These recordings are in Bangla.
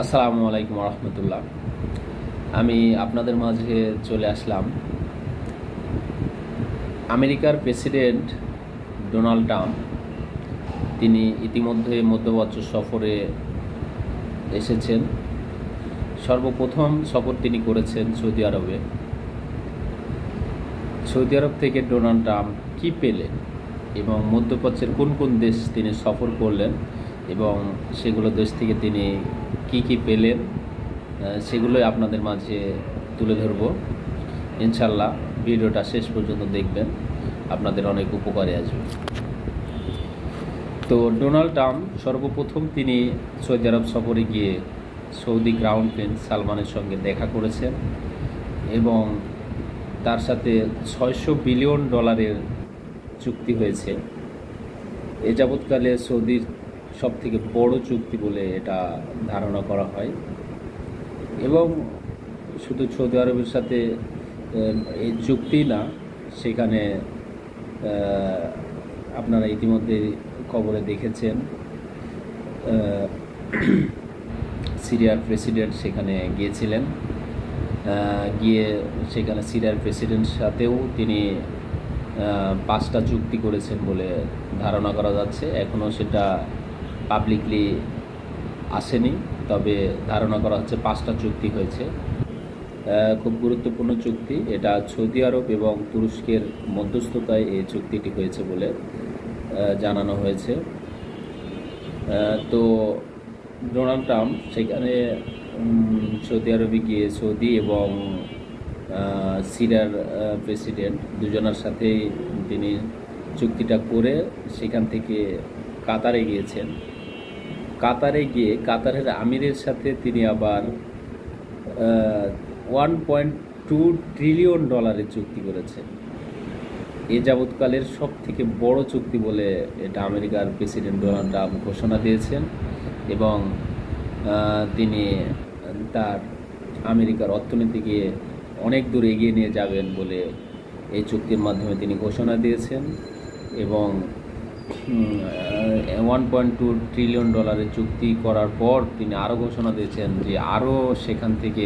আসসালামু আলাইকুম রহমতুল্লাহ। আমি আপনাদের মাঝে চলে আসলাম। আমেরিকার প্রেসিডেন্ট ডোনাল্ড ট্রাম্প তিনি ইতিমধ্যে মধ্যপ্রাচ্য সফরে এসেছেন। সর্বপ্রথম সফর তিনি করেছেন সৌদি আরবে। সৌদি আরব থেকে ডোনাল্ড ট্রাম্প কী পেলেন এবং মধ্যপ্রাচ্যের কোন কোন দেশ তিনি সফর করলেন এবং সেগুলো দেশ থেকে তিনি কি পেলেন সেগুলোই আপনাদের মাঝে তুলে ধরব। ইনশাল্লাহ ভিডিওটা শেষ পর্যন্ত দেখবেন, আপনাদের অনেক উপকারে আসবে। তো ডোনাল্ড ট্রাম্প সর্বপ্রথম তিনি সৌদি আরব সফরে গিয়ে সৌদি ক্রাউন প্রিন্স সালমানের সঙ্গে দেখা করেছেন এবং তার সাথে $600 বিলিয়ন চুক্তি হয়েছে। এ যাবৎকালে সৌদির সবথেকে বড় চুক্তি বলে এটা ধারণা করা হয়। এবং শুধু সৌদি আরবের সাথে এই চুক্তি না, সেখানে আপনারা ইতিমধ্যে খবরে দেখেছেন সিরিয়ার প্রেসিডেন্ট সেখানে গিয়েছিলেন। গিয়ে সেখানে সিরিয়ার প্রেসিডেন্টের সাথেও তিনি 5টা চুক্তি করেছেন বলে ধারণা করা যাচ্ছে। এখনও সেটা পাবলিকলি আসেনি, তবে ধারণা করা হচ্ছে 5টা চুক্তি হয়েছে। খুব গুরুত্বপূর্ণ চুক্তি এটা। সৌদি আরব এবং তুরস্কের মধ্যস্থতায় এই চুক্তিটি হয়েছে বলে জানানো হয়েছে। তো ডোনাল্ড ট্রাম্প সেখানে সৌদি আরবে গিয়ে সৌদি এবং সিরিয়ার প্রেসিডেন্ট দুজনের সাথেই তিনি চুক্তিটা করে সেখান থেকে কাতারে গিয়েছেন। কাতারে গিয়ে কাতারের আমিরের সাথে তিনি আবার $1.2 ট্রিলিয়ন চুক্তি করেছেন। এ যাবৎকালের সব থেকে বড় চুক্তি বলে এটা আমেরিকার প্রেসিডেন্ট ডোনাল্ড ট্রাম্প ঘোষণা দিয়েছেন এবং তিনি তার আমেরিকার অর্থনীতিকে অনেক দূর এগিয়ে নিয়ে যাবেন বলে এই চুক্তির মাধ্যমে তিনি ঘোষণা দিয়েছেন। এবং $1.2 ট্রিলিয়ন চুক্তি করার পর তিনি আরও ঘোষণা দিয়েছেন যে আরও সেখান থেকে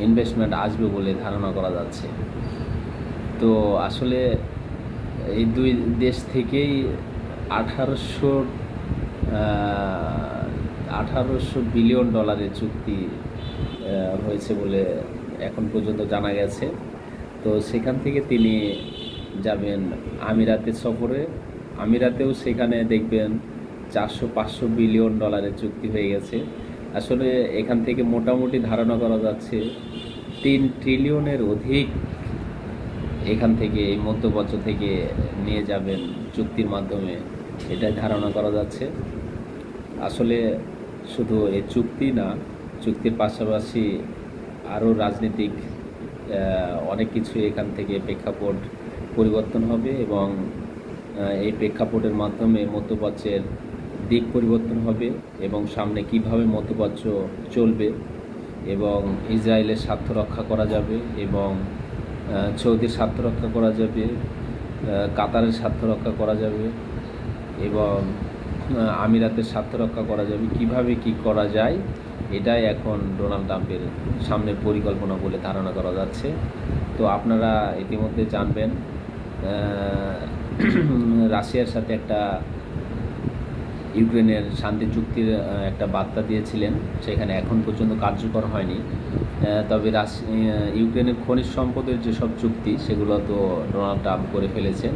ইনভেস্টমেন্ট আসবে বলে ধারণা করা যাচ্ছে। তো আসলে এই দুই দেশ থেকেই 1800 বিলিয়ন চুক্তি হয়েছে বলে এখন পর্যন্ত জানা গেছে। তো সেখান থেকে তিনি যাবেন আমিরাতের সফরে। আমিরাতেও সেখানে দেখবেন 400-500 বিলিয়ন চুক্তি হয়ে গেছে। আসলে এখান থেকে মোটামুটি ধারণা করা যাচ্ছে 3 ট্রিলিয়নের অধিক এখান থেকে এই মধ্যপ্রাচ্য থেকে নিয়ে যাবেন চুক্তির মাধ্যমে, এটাই ধারণা করা যাচ্ছে। আসলে শুধু এই চুক্তি না, চুক্তির পাশাপাশি আরও রাজনৈতিক অনেক কিছু এখান থেকে প্রেক্ষাপট পরিবর্তন হবে এবং এই প্রেক্ষাপটের মাধ্যমে মধ্যপ্রাচ্যের দিক পরিবর্তন হবে এবং সামনে কিভাবে মধ্যপ্রাচ্য চলবে এবং ইসরায়েলের স্বার্থ রক্ষা করা যাবে এবং সৌদির স্বার্থ রক্ষা করা যাবে, কাতারের স্বার্থ রক্ষা করা যাবে এবং আমিরাতের স্বার্থ রক্ষা করা যাবে। কিভাবে কি করা যায়, এটাই এখন ডোনাল্ড ট্রাম্পের সামনের পরিকল্পনা বলে ধারণা করা যাচ্ছে। তো আপনারা ইতিমধ্যে জানবেন রাশিয়ার সাথে একটা ইউক্রেনের শান্তি চুক্তির একটা বার্তা দিয়েছিলেন, সেখানে এখন পর্যন্ত কার্যকর হয়নি। তবে ইউক্রেনের খনিজ সম্পদের যেসব চুক্তি সেগুলো তো ডোনাল্ড ট্রাম্প করে ফেলেছেন।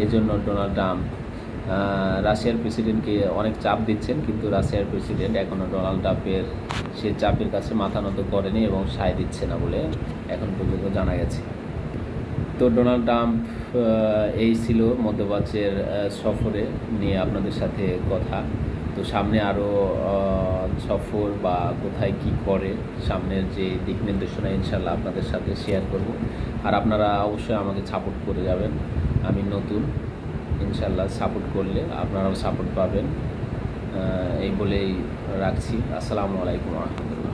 এজন্য ডোনাল্ড ট্রাম্প রাশিয়ার প্রেসিডেন্টকে অনেক চাপ দিচ্ছেন, কিন্তু রাশিয়ার প্রেসিডেন্ট এখনও ডোনাল্ড ট্রাম্পের সে চাপের কাছে মাথা নত করেনি এবং সায় দিচ্ছে না বলে এখন পর্যন্ত জানা গেছে। তো ডোনাল্ড ট্রাম্প এই ছিল মধ্যপ্রাচ্যের সফরে নিয়ে আপনাদের সাথে কথা। তো সামনে আরও সফর বা কোথায় কি করে সামনের যে দিক নির্দেশনা ইনশাল্লাহ আপনাদের সাথে শেয়ার করব। আর আপনারা অবশ্যই আমাকে সাপোর্ট করে যাবেন। আমি নতুন, ইনশাল্লাহ সাপোর্ট করলে আপনারাও সাপোর্ট পাবেন, এই বলেই রাখছি। আসসালামু আলাইকুম রহমতুল্লাহ।